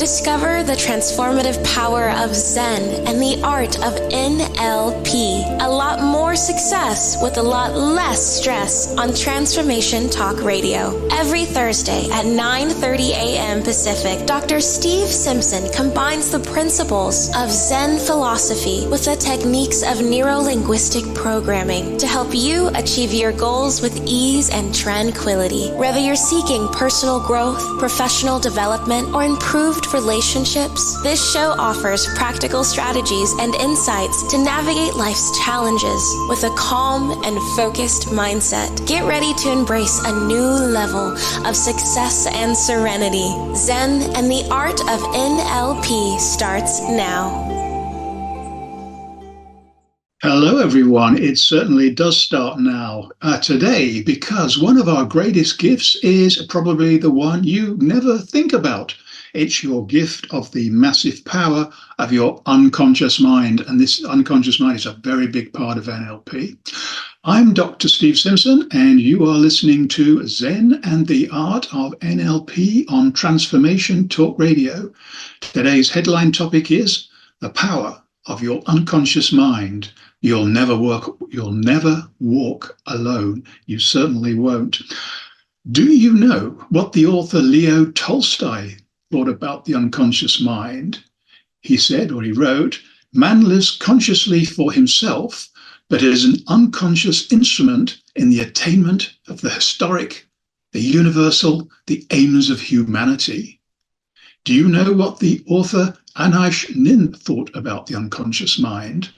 Discover the transformative power of Zen and the art of NLP. A lot more success with a lot less stress on Transformation Talk Radio. Every Thursday at 9:30 a.m. Pacific, Dr. Steve Simpson combines the principles of Zen philosophy with the techniques of neuro-linguistic programming to help you achieve your goals with ease and tranquility. Whether you're seeking personal growth, professional development, or improved relationships, this show offers practical strategies and insights to navigate life's challenges with a calm and focused mindset. Get ready to embrace a new level of success and serenity. Zen and the art of NLP starts now. Hello everyone, it certainly does start now today, because one of our greatest gifts is probably the one you never think about. It's your gift of the massive power of your unconscious mind, and this unconscious mind is a very big part of NLP. I'm Dr. Steve Simpson, and you are listening to Zen and the Art of NLP on Transformation Talk Radio. Today's headline topic is the power of your unconscious mind. You'll never walk alone. You certainly won't. Do you know what the author Leo Tolstoy thought about the unconscious mind? He said, or he wrote, "Man lives consciously for himself, but is an unconscious instrument in the attainment of the historic, the universal, the aims of humanity." Do you know what the author Anaïs Nin thought about the unconscious mind?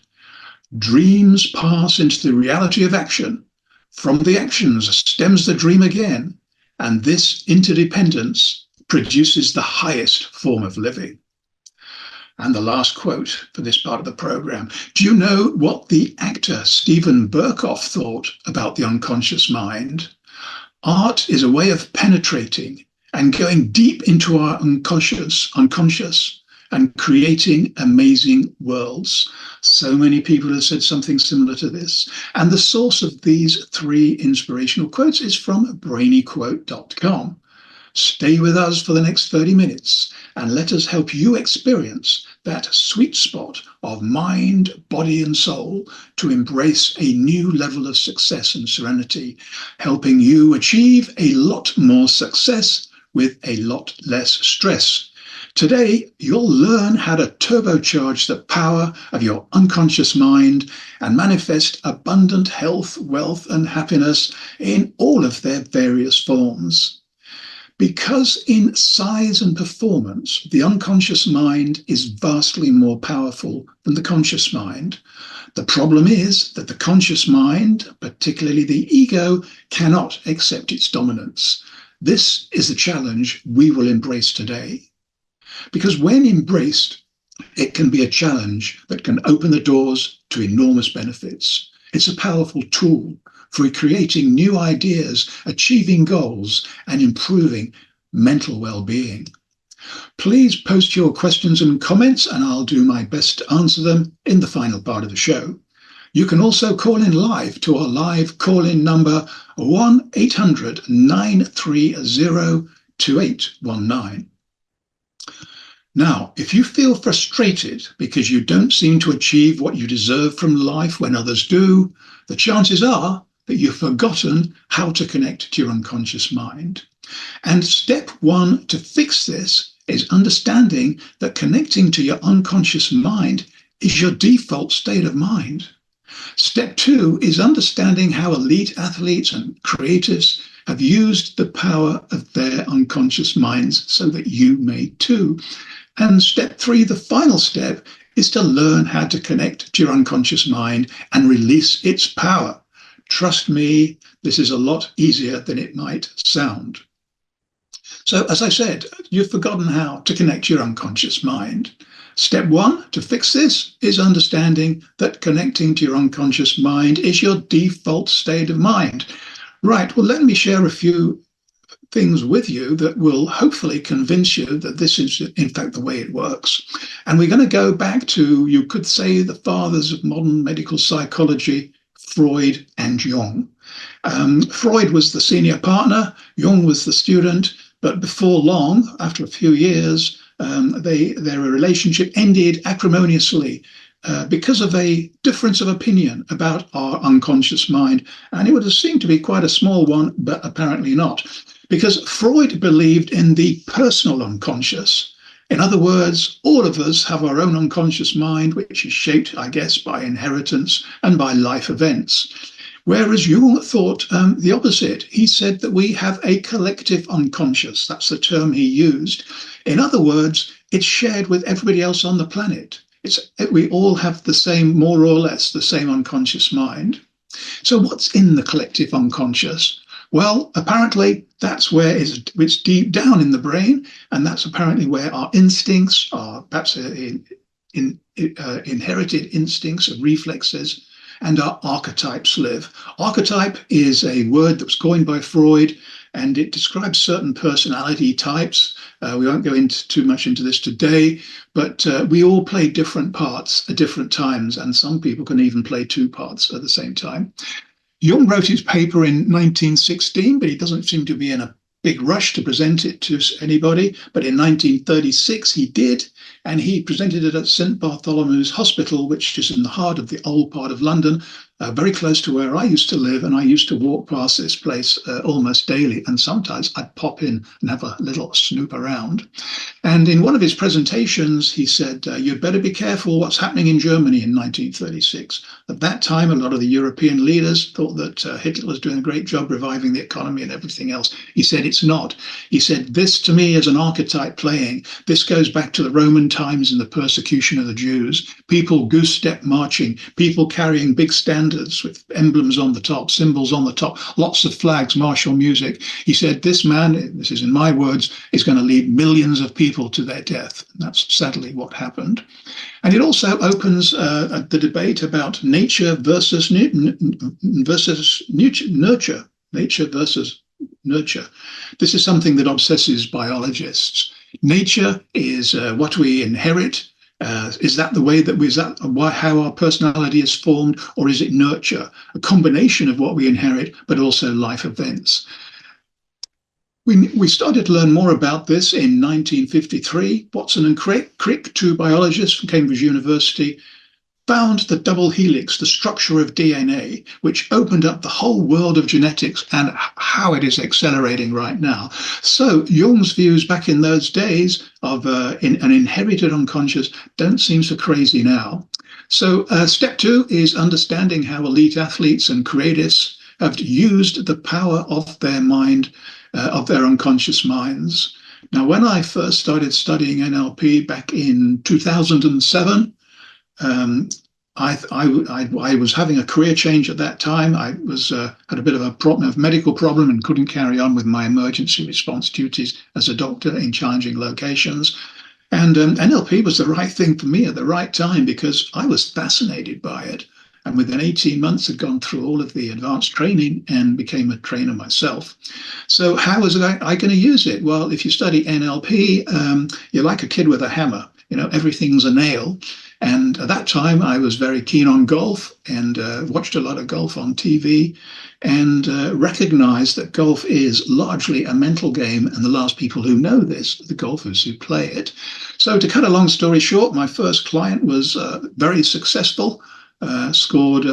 Dreams pass into the reality of action. From the actions stems the dream again, and this interdependence produces the highest form of living. And the last quote for this part of the program. Do you know what the actor Steven Berkoff thought about the unconscious mind? Art is a way of penetrating and going deep into our unconscious, and creating amazing worlds. So many people have said something similar to this. And the source of these three inspirational quotes is from brainyquote.com. Stay with us for the next 30 minutes and let us help you experience that sweet spot of mind, body, and soul to embrace a new level of success and serenity, helping you achieve a lot more success with a lot less stress. Today, you'll learn how to turbocharge the power of your unconscious mind and manifest abundant health, wealth, and happiness in all of their various forms. Because in size and performance, the unconscious mind is vastly more powerful than the conscious mind. The problem is that the conscious mind, particularly the ego, cannot accept its dominance. This is the challenge we will embrace today. Because when embraced, it can be a challenge that can open the doors to enormous benefits. It's a powerful tool for creating new ideas, achieving goals, and improving mental well-being. Please post your questions and comments, and I'll do my best to answer them in the final part of the show. You can also call in live to our live call-in number 1-800-930-2819. Now, if you feel frustrated because you don't seem to achieve what you deserve from life when others do, the chances are that you've forgotten how to connect to your unconscious mind. And step one to fix this is understanding that connecting to your unconscious mind is your default state of mind. Step two is understanding how elite athletes and creatives have used the power of their unconscious minds so that you may too. And step three, the final step, is to learn how to connect to your unconscious mind and release its power. Trust me, this is a lot easier than it might sound. So, as I said, you've forgotten how to connect to your unconscious mind. Step one to fix this is understanding that connecting to your unconscious mind is your default state of mind. Right, well, let me share a few things with you that will hopefully convince you that this is in fact the way it works. And we're going to go back to, you could say, the fathers of modern medical psychology, Freud and Jung. Freud was the senior partner, Jung was the student, but before long, after a few years, Their relationship ended acrimoniously because of a difference of opinion about our unconscious mind. And it would have seemed to be quite a small one, but apparently not. Because Freud believed in the personal unconscious. In other words, all of us have our own unconscious mind, which is shaped, I guess, by inheritance and by life events. Whereas Jung thought the opposite. He said that we have a collective unconscious. That's the term he used. In other words, it's shared with everybody else on the planet. We all have the same, more or less, the same unconscious mind. So what's in the collective unconscious? Well, apparently that's where it's deep down in the brain, and that's apparently where our instincts, our perhaps inherited instincts and reflexes, and our archetypes live. Archetype is a word that was coined by Freud, and it describes certain personality types. We won't go into too much into this today, but we all play different parts at different times, and some people can even play two parts at the same time. Jung wrote his paper in 1916, but he doesn't seem to be in a big rush to present it to anybody. But in 1936, he did, and he presented it at St. Bartholomew's Hospital, which is in the heart of the old part of London, very close to where I used to live. And I used to walk past this place almost daily. And sometimes I'd pop in and have a little snoop around. And in one of his presentations, he said, you'd better be careful what's happening in Germany in 1936. At that time, a lot of the European leaders thought that Hitler was doing a great job reviving the economy and everything else. He said, it's not. He said, this to me is an archetype playing. This goes back to the Roman times and the persecution of the Jews. People goose step marching, people carrying big standards with emblems on the top, symbols on the top, lots of flags, martial music. He said, this man, this is in my words, is going to lead millions of people to their death. And that's sadly what happened. And it also opens the debate about nature versus nurture. Nature versus nurture. This is something that obsesses biologists. Nature is what we inherit. Is that the way that how our personality is formed, or is it nurture? A combination of what we inherit, but also life events. We started to learn more about this in 1953. Watson and Crick, two biologists from Cambridge University, found the double helix, the structure of DNA, which opened up the whole world of genetics and how it is accelerating right now. So Jung's views back in those days of an inherited unconscious don't seem so crazy now. So step 2 is understanding how elite athletes and creatives have used the power of their mind, of their unconscious minds. Now, when I first started studying NLP back in 2007, I was having a career change at that time. I had a bit of a medical problem and couldn't carry on with my emergency response duties as a doctor in challenging locations. And NLP was the right thing for me at the right time because I was fascinated by it. And within 18 months, I'd gone through all of the advanced training and became a trainer myself. So how was I going to use it? Well, if you study NLP, you're like a kid with a hammer. You know, everything's a nail. And at that time, I was very keen on golf and watched a lot of golf on TV and recognized that golf is largely a mental game. And the last people who know this are the golfers who play it. So to cut a long story short, my first client was very successful. Scored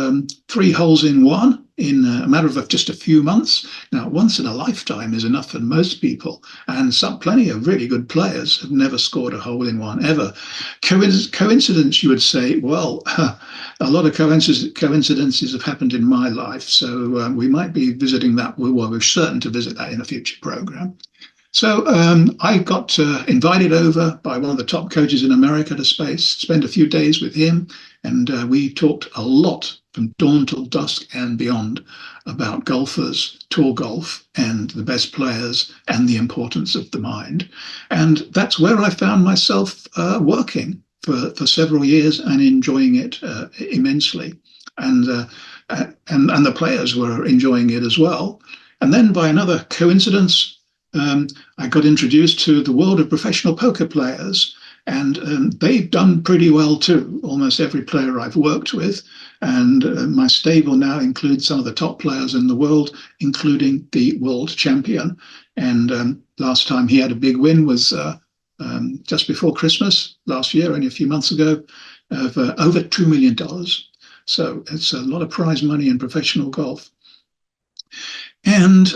3 holes in one in a matter of just a few months. Now, once in a lifetime is enough for most people, and plenty of really good players have never scored a hole in one ever. Coincidence, you would say? Well, a lot of coincidences have happened in my life, so we might be visiting that. Well, we're certain to visit that in a future program. So I got invited over by one of the top coaches in America to spend a few days with him. And we talked a lot from dawn till dusk and beyond about golfers, tour golf, and the best players and the importance of the mind. And that's where I found myself working for several years and enjoying it immensely. And the players were enjoying it as well. And then by another coincidence, I got introduced to the world of professional poker players, and they've done pretty well too. Almost every player I've worked with, and my stable now includes some of the top players in the world, including the world champion. And last time he had a big win was just before Christmas last year, only a few months ago, of over $2 million. So it's a lot of prize money in professional golf. And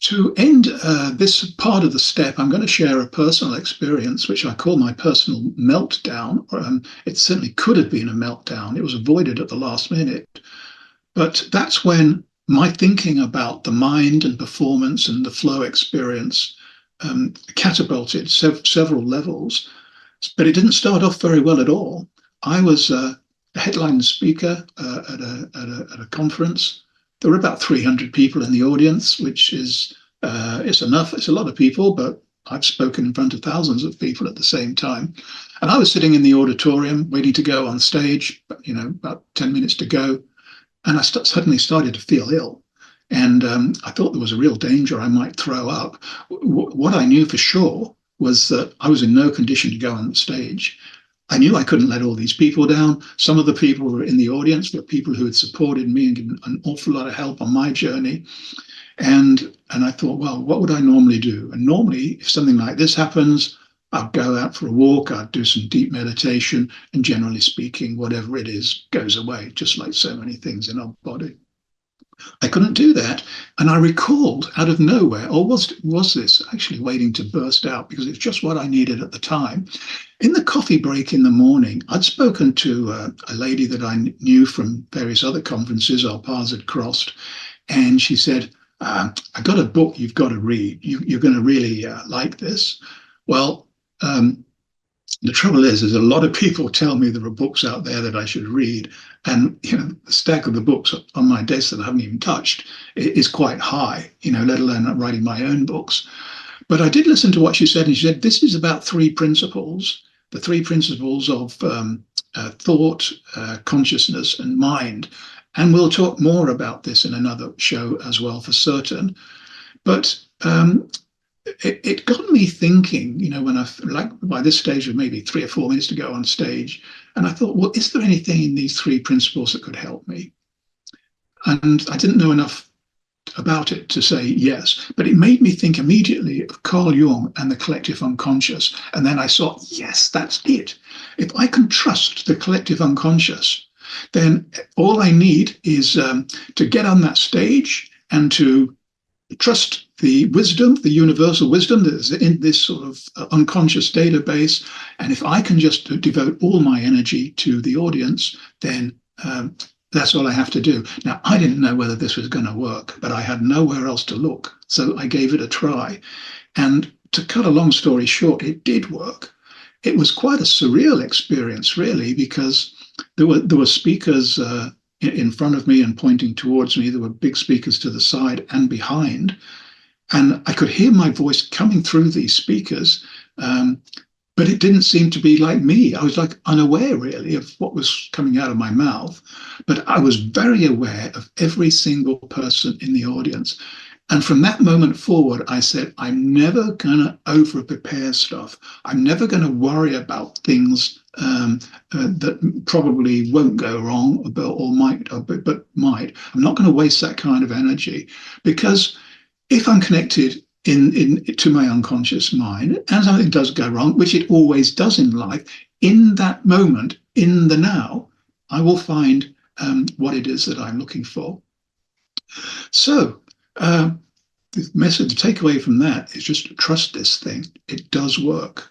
to end this part of the step, I'm going to share a personal experience, which I call my personal meltdown. It certainly could have been a meltdown. It was avoided at the last minute. But that's when my thinking about the mind and performance and the flow experience catapulted several levels. But it didn't start off very well at all. I was a headline speaker at a conference. There were about 300 people in the audience, which is it's enough. It's a lot of people, but I've spoken in front of thousands of people at the same time. And I was sitting in the auditorium waiting to go on stage, about 10 minutes to go. And I suddenly started to feel ill. And I thought there was a real danger I might throw up. What I knew for sure was that I was in no condition to go on the stage. I knew I couldn't let all these people down. Some of the people who were in the audience were people who had supported me and given an awful lot of help on my journey. And I thought, well, what would I normally do? And normally, if something like this happens, I'd go out for a walk, I'd do some deep meditation, and generally speaking, whatever it is goes away, just like so many things in our body. I couldn't do that. And I recalled out of nowhere, or was this actually waiting to burst out because it's just what I needed at the time. In the coffee break in the morning, I'd spoken to a lady that I knew from various other conferences. Our paths had crossed. And she said, I got a book you've got to read. You're going to really like this. Well, the trouble is a lot of people tell me there are books out there that I should read. And, the stack of the books on my desk that I haven't even touched is quite high, let alone writing my own books. But I did listen to what she said. And she said, this is about three principles, the three principles of thought, consciousness, and mind. And we'll talk more about this in another show as well, for certain. But it got me thinking, when by this stage of maybe 3 or 4 minutes to go on stage, and I thought, well, is there anything in these three principles that could help me? And I didn't know enough about it to say yes, but it made me think immediately of Carl Jung and the collective unconscious. And then I saw, yes, that's it. If I can trust the collective unconscious, then all I need is to get on that stage and to trust the wisdom, the universal wisdom that is in this sort of unconscious database. And if I can just devote all my energy to the audience, then that's all I have to do. Now, I didn't know whether this was going to work, but I had nowhere else to look. So I gave it a try. And to cut a long story short, it did work. It was quite a surreal experience, really, because there were speakers in front of me and pointing towards me. There were big speakers to the side and behind. And I could hear my voice coming through these speakers, but it didn't seem to be like me. I was like unaware, really, of what was coming out of my mouth. But I was very aware of every single person in the audience. And from that moment forward, I said, I'm never going to over-prepare stuff. I'm never going to worry about things that probably won't go wrong or might, but might. I'm not going to waste that kind of energy, because if I'm connected to my unconscious mind and something does go wrong, which it always does in life, in that moment, in the now, I will find what it is that I'm looking for. So the message, the takeaway from that is just to trust this thing. It does work.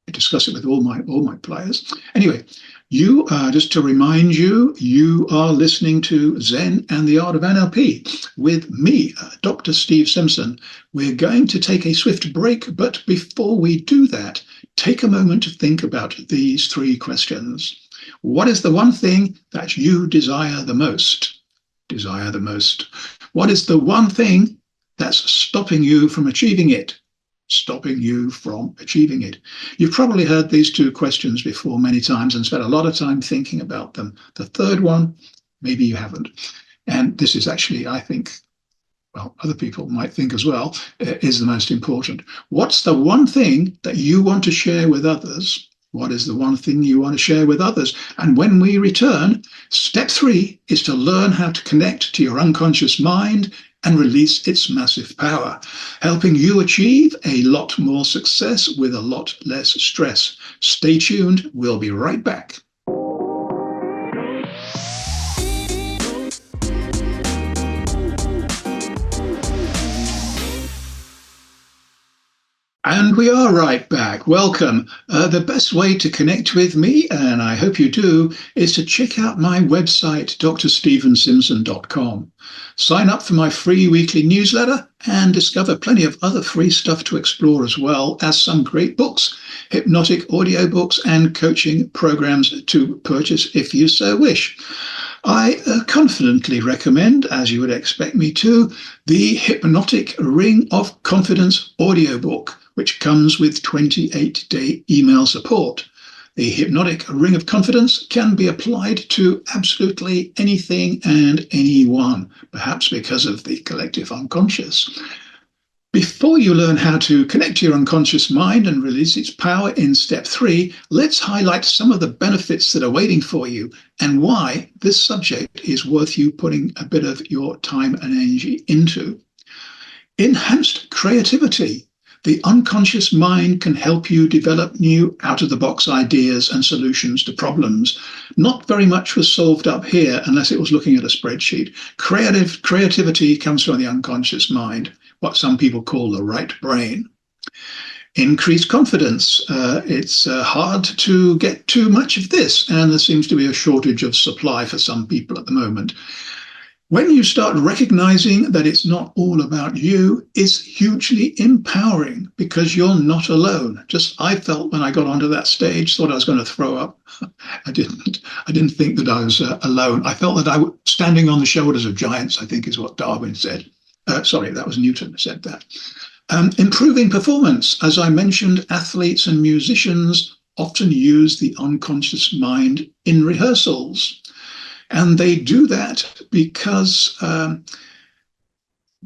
I discuss it with all my players. Anyway, just to remind you, you are listening to Zen and the Art of NLP with me, Dr. Steve Simpson. We're going to take a swift break, but before we do that, take a moment to think about these three questions. What is the one thing that you desire the most? Desire the most. What is the one thing that's stopping you from achieving it? Stopping you from achieving it. You've probably heard these two questions before many times and spent a lot of time thinking about them. The third one, maybe you haven't. And this is actually, I think, well, other people might think as well, is the most important. What's the one thing that you want to share with others? What is the one thing you want to share with others? And when we return, step 3 is to learn how to connect to your unconscious mind and release its massive power, helping you achieve a lot more success with a lot less stress. Stay tuned. We'll be right back. And we are right back. Welcome. The best way to connect with me, and I hope you do, is to check out my website, drstephensimpson.com. Sign up for my free weekly newsletter and discover plenty of other free stuff to explore, as well as some great books, hypnotic audiobooks, and coaching programs to purchase if you so wish. I confidently recommend, as you would expect me to, the Hypnotic Ring of Confidence audiobook, which comes with 28-day email support. The Hypnotic Ring of Confidence can be applied to absolutely anything and anyone, perhaps because of the collective unconscious. Before you learn how to connect to your unconscious mind and release its power in step 3, let's highlight some of the benefits that are waiting for you and why this subject is worth you putting a bit of your time and energy into. Enhanced creativity. The unconscious mind can help you develop new out-of-the-box ideas and solutions to problems. Not very much was solved up here unless it was looking at a spreadsheet. Creativity comes from the unconscious mind, what some people call the right brain. Increased confidence. It's hard to get too much of this, and there seems to be a shortage of supply for some people at the moment. When you start recognizing that it's not all about you, it's hugely empowering because you're not alone. I felt when I got onto that stage, thought I was going to throw up. I didn't think that I was alone. I felt that I was standing on the shoulders of giants, I think is what Darwin said. Sorry, that was Newton who said that. Improving performance. As I mentioned, athletes and musicians often use the unconscious mind in rehearsals. And they do that because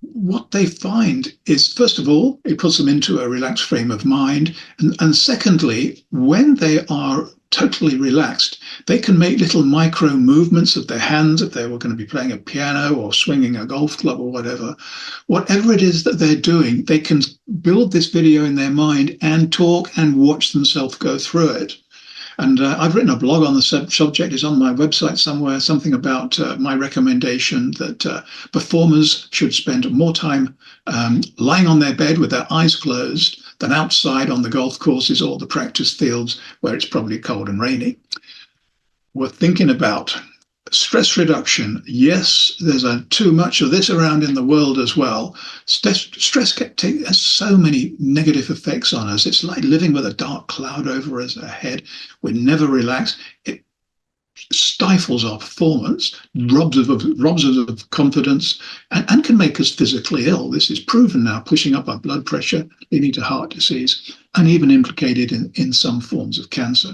what they find is, first of all, it puts them into a relaxed frame of mind. And secondly, when they are totally relaxed, they can make little micro movements of their hands if they were going to be playing a piano or swinging a golf club or whatever. Whatever it is that they're doing, they can build this video in their mind and talk and watch themselves go through it. And I've written a blog on the subject. It's on my website somewhere, something about my recommendation that performers should spend more time lying on their bed with their eyes closed than outside on the golf courses or the practice fields where it's probably cold and rainy. Worth thinking about. Stress reduction. Yes, there's too much of this around in the world as well. Stress has so many negative effects on us. It's like living with a dark cloud over us ahead. We're never relaxed. It stifles our performance, robs us of confidence, and can make us physically ill. This is proven now, pushing up our blood pressure, leading to heart disease, and even implicated in some forms of cancer.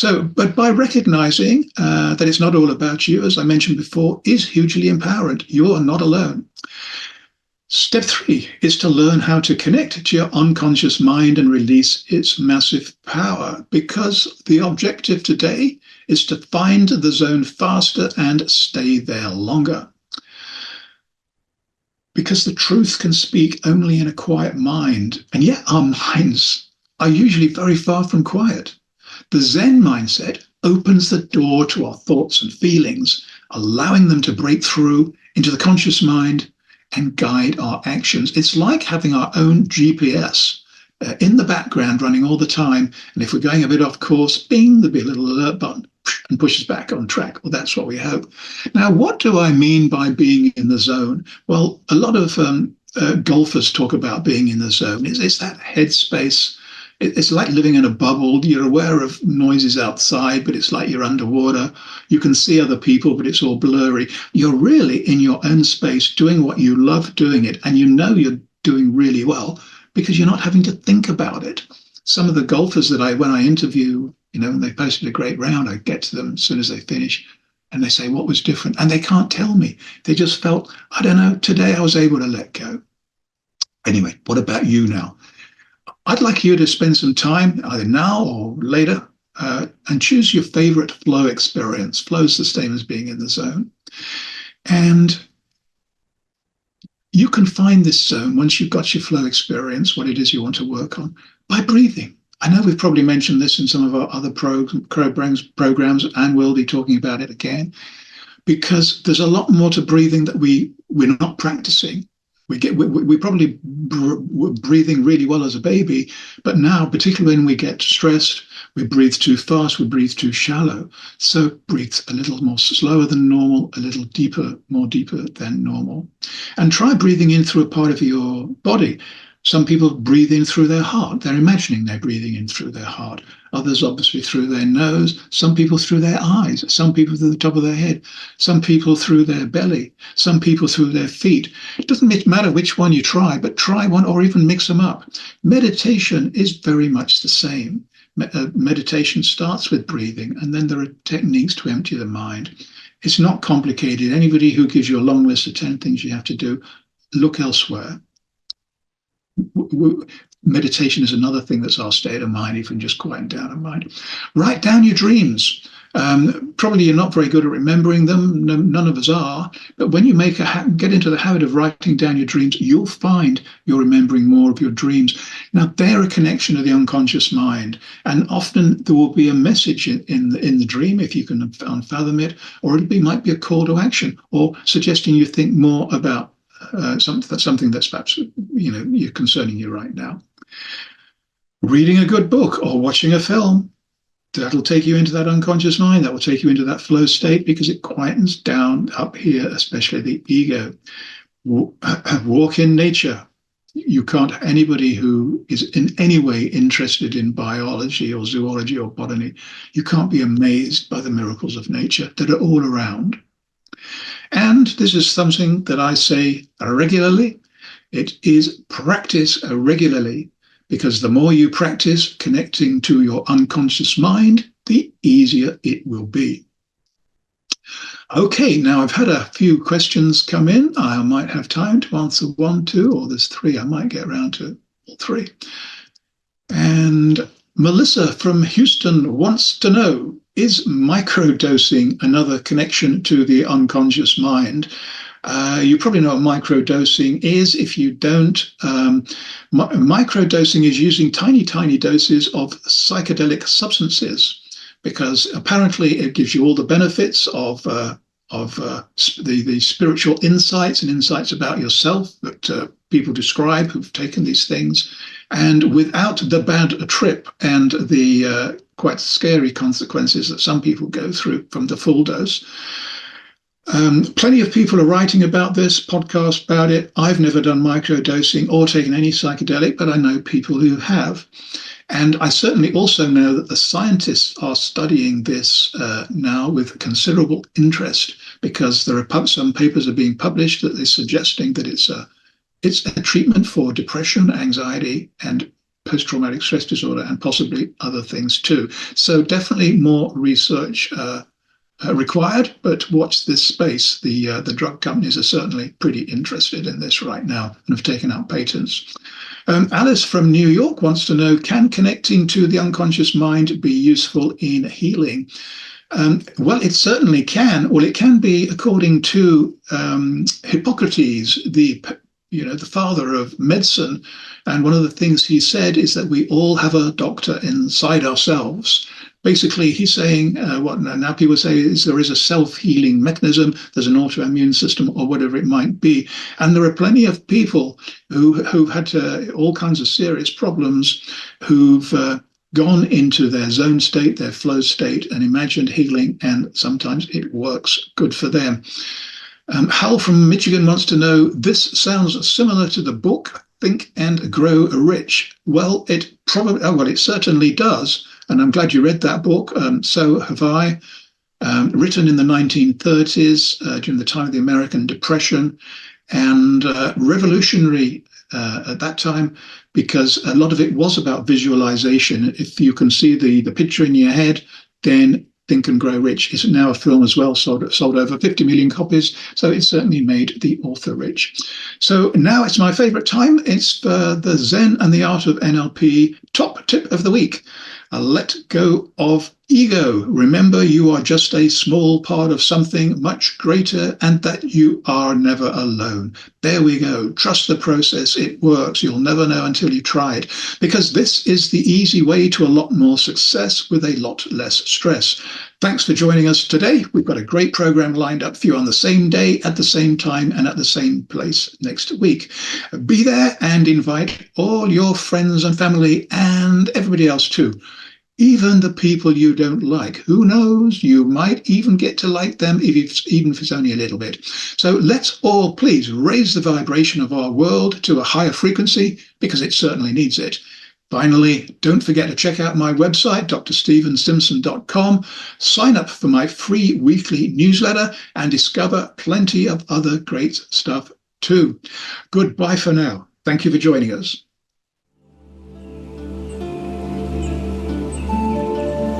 But by recognizing that it's not all about you, as I mentioned before, is hugely empowering. You are not alone. Step 3 is to learn how to connect to your unconscious mind and release its massive power, because the objective today is to find the zone faster and stay there longer. Because the truth can speak only in a quiet mind, and yet our minds are usually very far from quiet. The Zen mindset opens the door to our thoughts and feelings, allowing them to break through into the conscious mind and guide our actions. It's like having our own GPS in the background running all the time. And if we're going a bit off course, bing, there'll be a little alert button and push us back on track. Well, that's what we hope. Now, what do I mean by being in the zone? Well, a lot of golfers talk about being in the zone. It's that headspace. It's like living in a bubble. You're aware of noises outside, but it's like you're underwater. You can see other people, but it's all blurry. You're really in your own space doing what you love doing it. And you know you're doing really well because you're not having to think about it. Some of the golfers that when I interview, and they posted a great round, I get to them as soon as they finish and they say, what was different? And they can't tell me. They just felt, I don't know, today I was able to let go. Anyway, what about you now? I'd like you to spend some time, either now or later, and choose your favorite flow experience. Flow is the same as being in the zone. And you can find this zone once you've got your flow experience, what it is you want to work on, by breathing. I know we've probably mentioned this in some of our other programs, and we'll be talking about it again, because there's a lot more to breathing that we're not practicing. We probably were breathing really well as a baby, but now, particularly when we get stressed, we breathe too fast, we breathe too shallow. So breathe a little more slower than normal, a little deeper, more deeper than normal. And try breathing in through a part of your body. Some people breathe in through their heart. They're imagining they're breathing in through their heart. Others, obviously, through their nose. Some people through their eyes. Some people through the top of their head. Some people through their belly. Some people through their feet. It doesn't matter which one you try, but try one or even mix them up. Meditation is very much the same. Meditation starts with breathing, and then there are techniques to empty the mind. It's not complicated. Anybody who gives you a long list of 10 things you have to do, look elsewhere. Meditation is another thing that's our state of mind, even just quieten down a mind. Write down your dreams. Probably you're not very good at remembering them. No, none of us are. But when you get into the habit of writing down your dreams, you'll find you're remembering more of your dreams. Now, they're a connection to the unconscious mind. And often there will be a message in the dream, if you can unfathom it, or might be a call to action, or suggesting you think more about something that's perhaps you're concerning you right now. Reading a good book or watching a film, that'll take you into that unconscious mind. That will take you into that flow state because it quietens down up here, especially the ego. Walk in nature. You can't. Anybody who is in any way interested in biology or zoology or botany, you can't be amazed by the miracles of nature that are all around. And this is something that I say regularly. It is practice regularly, because the more you practice connecting to your unconscious mind, the easier it will be. Okay, now I've had a few questions come in. I might have time to answer one, two, or there's three. I might get around to all three. And Melissa from Houston wants to know, is microdosing another connection to the unconscious mind? You probably know what microdosing is. If you don't, microdosing is using tiny, tiny doses of psychedelic substances, because apparently it gives you all the benefits of the spiritual insights and insights about yourself that people describe who've taken these things, and without the bad trip and the quite scary consequences that some people go through from the full dose. Plenty of people are writing about this, podcasts about it. I've never done microdosing or taken any psychedelic, but I know people who have. And I certainly also know that the scientists are studying this now with considerable interest, because there are some papers are being published that are suggesting that it's a treatment for depression, anxiety, and post-traumatic stress disorder, and possibly other things too. So definitely more research required, but watch this space. The drug companies are certainly pretty interested in this right now and have taken out patents. Alice from New York wants to know, can connecting to the unconscious mind be useful in healing? Well, it certainly can. Well, it can be, according to Hippocrates, the father of medicine. And one of the things he said is that we all have a doctor inside ourselves. Basically, he's saying what now people say is there is a self-healing mechanism, there's an autoimmune system, or whatever it might be. And there are plenty of people who've had all kinds of serious problems, who've gone into their zone state, their flow state, and imagined healing, and sometimes it works good for them. Hal from Michigan wants to know, this sounds similar to the book Think and Grow Rich. Well, it certainly does. And I'm glad you read that book. So have I. Written in the 1930s, during the time of the American Depression, and revolutionary at that time, because a lot of it was about visualization. If you can see the picture in your head, then Think and Grow Rich is now a film as well, sold over 50 million copies. So it certainly made the author rich. So now it's my favorite time. It's the Zen and the Art of NLP top tip of the week. Let go of Ego, remember you are just a small part of something much greater and that you are never alone. There we go. Trust the process. It works. You'll never know until you try it, because this is the easy way to a lot more success with a lot less stress. Thanks for joining us today. We've got a great program lined up for you on the same day, at the same time, and at the same place next week. Be there and invite all your friends and family and everybody else too. Even the people you don't like. Who knows? You might even get to like them, even if it's only a little bit. So let's all please raise the vibration of our world to a higher frequency, because it certainly needs it. Finally, don't forget to check out my website, drstevensimpson.com, sign up for my free weekly newsletter, and discover plenty of other great stuff too. Goodbye for now. Thank you for joining us.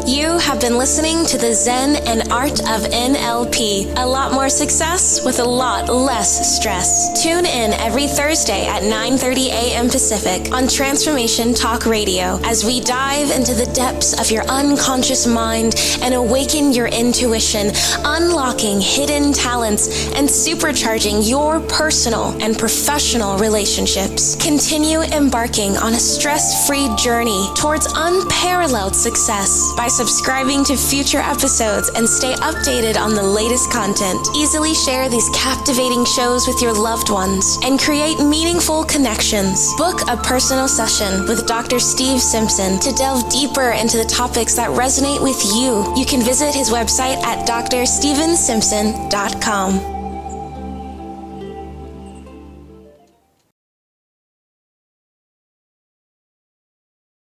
You have been listening to the Zen and Art of NLP. A lot more success with a lot less stress. Tune in every Thursday at 9:30 a.m. Pacific on Transformation Talk Radio as we dive into the depths of your unconscious mind and awaken your intuition, unlocking hidden talents and supercharging your personal and professional relationships. Continue embarking on a stress-free journey towards unparalleled success by subscribing to future episodes and stay updated on the latest content. Easily share these captivating shows with your loved ones and create meaningful connections. Book a personal session with Dr. Steve Simpson to delve deeper into the topics that resonate with you. You can visit his website at drstevensimpson.com.